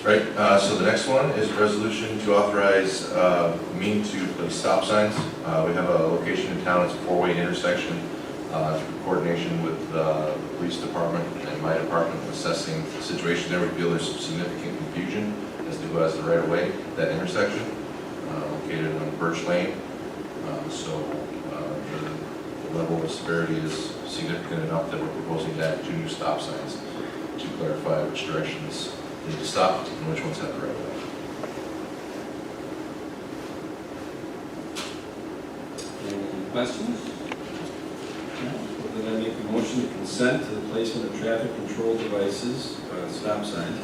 Right, so the next one is a resolution to authorize me to place stop signs. We have a location in town, it's a four-way intersection. Through coordination with the police department and my department assessing the situation there, we feel there's some significant confusion as to who has the right of way at that intersection, located on Birch Lane. So the level of severity is significant enough that we're proposing to add 2 new stop signs to clarify which directions need to stop and which ones have the right of way. Any questions? No? Well, then I make the motion to consent to the placement of traffic control devices, stop signs,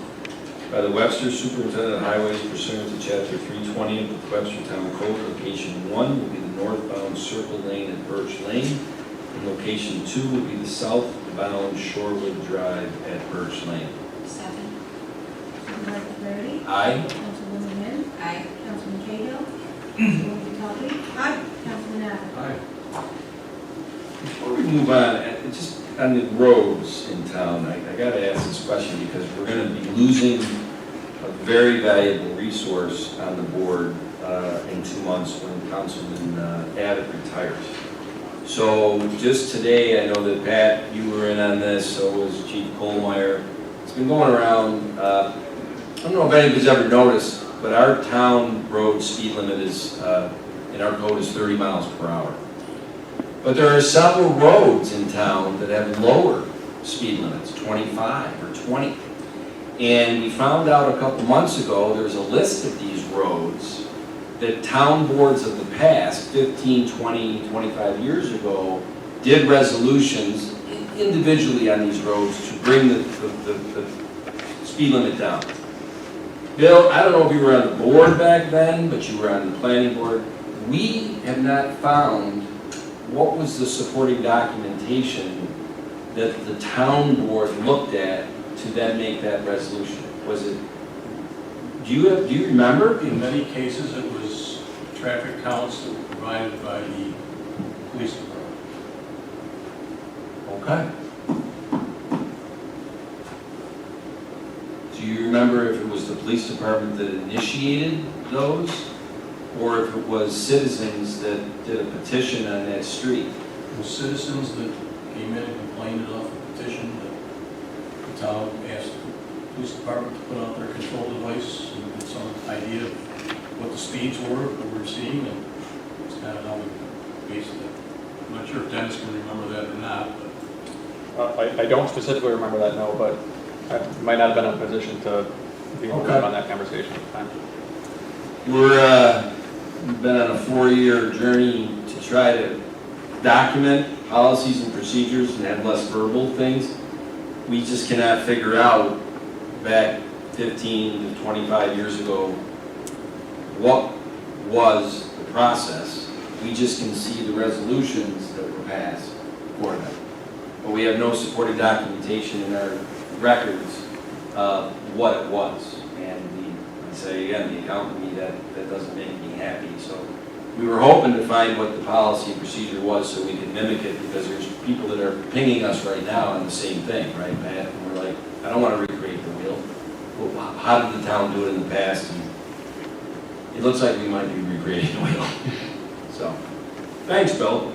by the Webster Superintendent of Highways pursuant to Chapter 320 of the Webster Town Code. Location 1 will be the northbound Circle Lane at Birch Lane, and location 2 will be the southbound Shorewood Drive at Birch Lane. Second. Councilman Larry? Aye. Councilwoman Wynn? Aye. Councilman Cahill? Councilwoman Kelly? Aye. Councilman Abbott? Aye. Before we move on, just on the roads in town, I got to ask this question because we're going to be losing a very valuable resource on the board in 2 months when Councilman Abbott retires. So just today, I know that Pat, you were in on this, so was Chief Kohlmeyer. It's been going around, I don't know if anybody's ever noticed, but our town road speed limit is, in our code is 30 miles per hour. But there are several roads in town that have lower speed limits, 25 or 20. And we found out a couple months ago, there's a list of these roads that town boards of the past, 15, 20, 25 years ago, did resolutions individually on these roads to bring the speed limit down. Bill, I don't know if you were on the board back then, but you were on the planning board. We have not found what was the supporting documentation that the town board looked at to then make that resolution? Was it, do you remember? In many cases, it was traffic counts that were provided by the police department. Okay. Do you remember if it was the police department that initiated those? Or if it was citizens that did a petition on that street? It was citizens that came in and complained off a petition that the town asked the police department to put out their control device and get some idea of what the speeds were that we were seeing, and it's kind of how we based it. I'm not sure if Dennis can remember that or not, but I don't specifically remember that, no, but I might not have been in a position to be involved on that conversation at the time. We've been on a 4-year journey to try to document policies and procedures and have less verbal things. We just cannot figure out back 15 to 25 years ago what was the process. We just can see the resolutions that were passed for them. But we have no supporting documentation in our records of what it was. And I say again, the accountant to me, that doesn't make me happy. So we were hoping to find what the policy and procedure was so we could mimic it, because there's people that are pinging us right now on the same thing, right, Matt? And we're like, I don't want to recreate the wheel. Well, how did the town do it in the past? And it looks like we might be recreating the wheel. So, thanks, Bill.